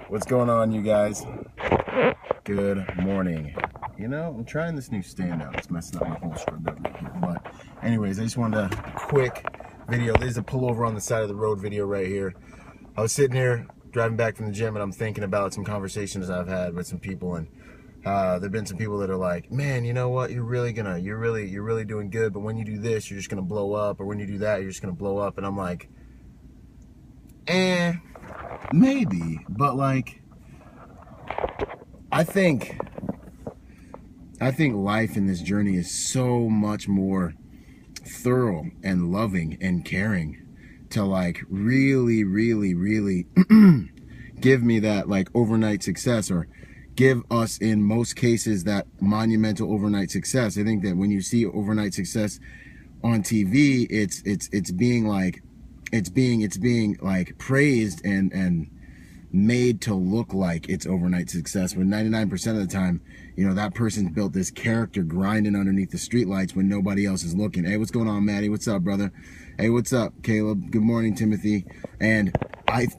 What's going on, you guys? Good morning. You know, I'm trying this new stand out. It's messing up my whole scrub up here. But anyways, I just wanted a quick video. There's a pullover on the side of the road video right here. I was sitting here driving back from the gym and I'm thinking about some conversations I've had with some people, and there've been some people that are like, man, you know what, you're really doing good, but when you do this, you're just gonna blow up, or when you do that, you're just gonna blow up. And I'm like, maybe, but like, I think life in this journey is so much more thorough and loving and caring to like really give me that like overnight success, or give us in most cases that monumental overnight success. I think that when you see overnight success on TV, it's being like praised and made to look like it's overnight success, when 99% of the time, you know, that person's built this character grinding underneath the streetlights when nobody else is looking. Hey, what's going on, Maddie? What's up, brother? Hey, what's up, Caleb? Good morning, Timothy. And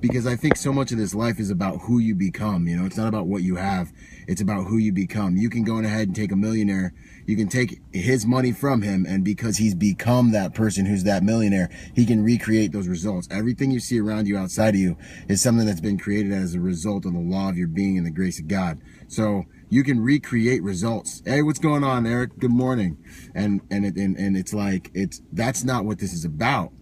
because I think so much of this life is about who you become. You know, it's not about what you have, it's about who you become. You can go ahead and take a millionaire, you can take his money from him, and because he's become that person who's that millionaire, he can recreate those results. Everything you see around you, outside of you, is something that's been created as a result of the law of your being and the grace of God. So you can recreate results. Hey, what's going on, Eric? Good morning. And it's like, that's not what this is about.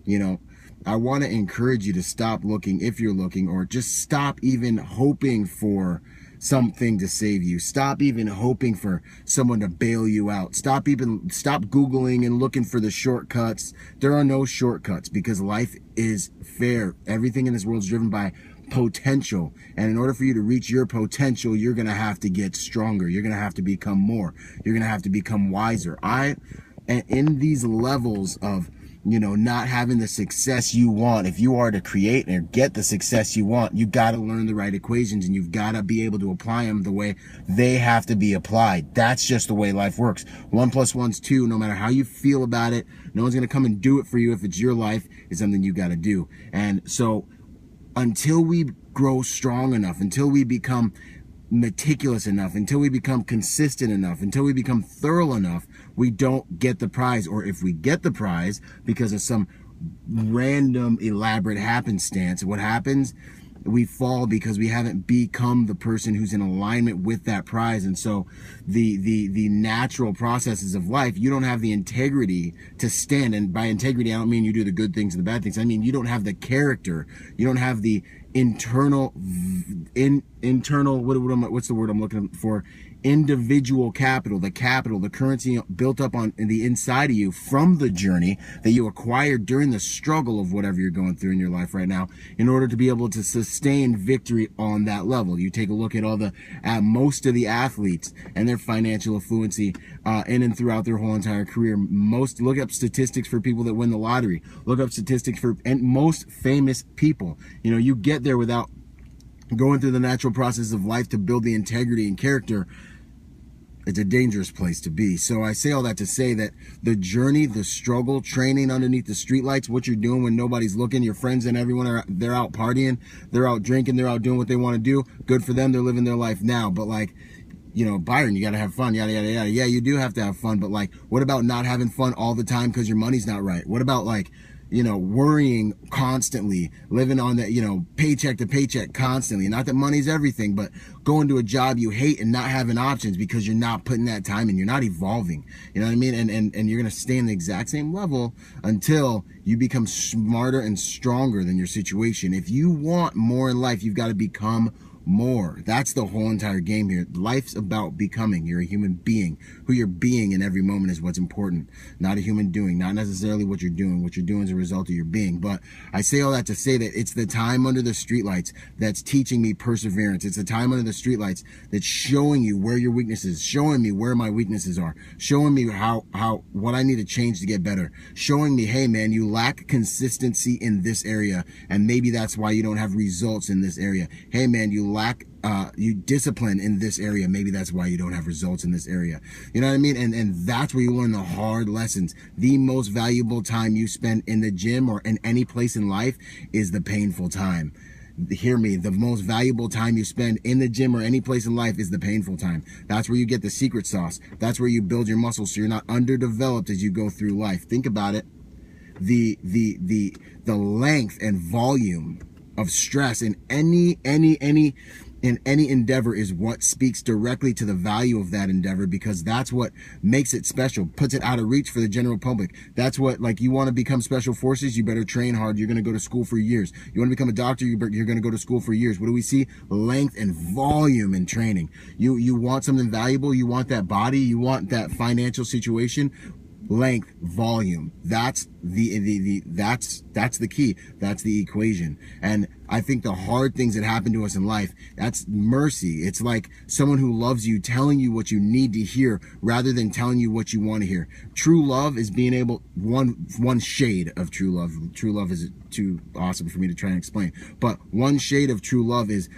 You know, I want to encourage you to stop looking, if you're looking, or just stop even hoping for something to save you. Stop even hoping for someone to bail you out. Stop Googling and looking for the shortcuts. There are no shortcuts, because life is fair. Everything in this world is driven by potential, and in order for you to reach your potential, you're gonna have to get stronger. You're gonna have to become more. You're gonna have to become wiser. And in these levels of, you know, not having the success you want, if you are to create or get the success you want, you got to learn the right equations, and you've got to be able to apply them the way they have to be applied. That's just the way life works. 1 + 1 is 2. No matter how you feel about it, no one's going to come and do it for you. If it's your life, it's something you got to do. And so until we grow strong enough, until we become meticulous enough, until we become consistent enough, until we become thorough enough, we don't get the prize. Or if we get the prize because of some random elaborate happenstance, what happens? We fall because we haven't become the person who's in alignment with that prize. And so the natural processes of life, you don't have the integrity to stand. And by integrity, I don't mean you do the good things and the bad things. I mean, you don't have the character. You don't have the internal, what's the word I'm looking for? Individual capital, the currency built up on the inside of you from the journey that you acquired during the struggle of whatever you're going through in your life right now, in order to be able to sustain victory on that level. You take a look at most of the athletes and their financial affluency in and throughout their whole entire career. Look up statistics for people that win the lottery. Look up statistics for most famous people. You know, you get there without going through the natural process of life to build the integrity and character. It's a dangerous place to be. So I say all that to say that the journey, the struggle, training underneath the streetlights, what you're doing when nobody's looking, your friends and everyone they're out partying, they're out drinking, they're out doing what they want to do. Good for them. They're living their life now. But like, you know, Byron, you got to have fun, yada, yada, yada. Yeah, you do have to have fun. But like, what about not having fun all the time because your money's not right? What about like, you know, worrying constantly, living on that, you know, paycheck to paycheck constantly? Not that money's everything, but going to a job you hate and not having options because you're not putting that time in. You're not evolving. You know what I mean? And you're going to stay in the exact same level until you become smarter and stronger than your situation. If you want more in life, you've got to become more. That's the whole entire game here. Life's about becoming. You're a human being. Who you're being in every moment is what's important, not a human doing, not necessarily what you're doing. What you're doing is a result of your being. But I say all that to say that it's the time under the streetlights that's teaching me perseverance. It's the time under the streetlights that's showing you where your weaknesses, showing me where my weaknesses are, showing me what I need to change to get better, showing me, hey man, you lack consistency in this area, and maybe that's why you don't have results in this area. Hey man, you lack you discipline in this area, maybe that's why you don't have results in this area. You know what I mean? And that's where you learn the hard lessons. The most valuable time you spend in the gym or in any place in life is the painful time. hear me, the most valuable time you spend in the gym or any place in life is the painful time. That's where you get the secret sauce. That's where you build your muscles so you're not underdeveloped as you go through life. Think about it. The length and volume of stress in any endeavor is what speaks directly to the value of that endeavor, because that's what makes it special, puts it out of reach for the general public. That's what, like, you want to become special forces, you better train hard. You're going to go to school for years. You want to become a doctor, you're going to go to school for years. What do we see? Length and volume in training. You want something valuable, you want that body, you want that financial situation. Length, volume, that's that's the key. That's the equation. And I think the hard things that happen to us in life, that's mercy. It's like someone who loves you telling you what you need to hear rather than telling you what you want to hear. True love is being able, one shade of true love. True love is too awesome for me to try and explain, but one shade of true love is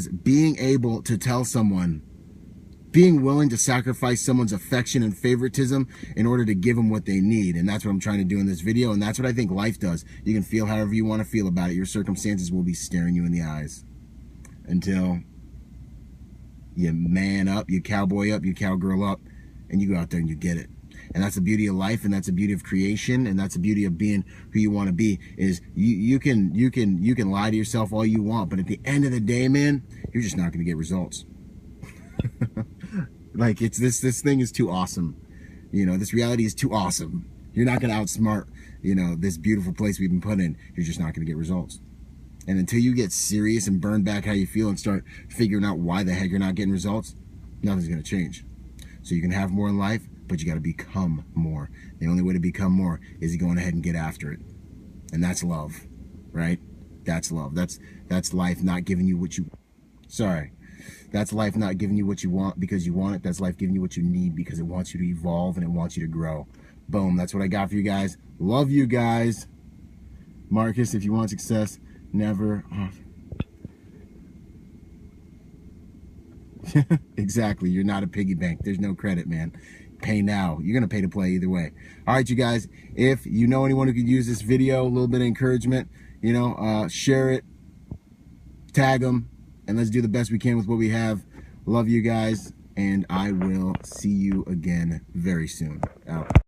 being able to tell someone, being willing to sacrifice someone's affection and favoritism in order to give them what they need. And that's what I'm trying to do in this video. And that's what I think life does. You can feel however you want to feel about it. Your circumstances will be staring you in the eyes until you man up, you cowboy up, you cowgirl up, and you go out there and you get it. And that's the beauty of life, and that's the beauty of creation, and that's the beauty of being who you want to be. Is you can lie to yourself all you want, but at the end of the day, man, you're just not going to get results. Like, it's this thing is too awesome. You know, this reality is too awesome. You're not going to outsmart, you know, this beautiful place we've been put in. You're just not going to get results. And until you get serious and burn back how you feel and start figuring out why the heck you're not getting results, nothing's going to change. So you can have more in life, but you got to become more. The only way to become more is going ahead and get after it. And that's love, right? That's love. That's life not giving you what you... Sorry. That's life not giving you what you want because you want it. That's life giving you what you need because it wants you to evolve and it wants you to grow. Boom. That's what I got for you guys. Love you guys. Marcus, if you want success, never... Exactly. You're not a piggy bank. There's no credit, man. Pay now. You're going to pay to play either way. All right, you guys. If you know anyone who could use this video, a little bit of encouragement, you know, share it, tag them, and let's do the best we can with what we have. Love you guys, and I will see you again very soon. Out.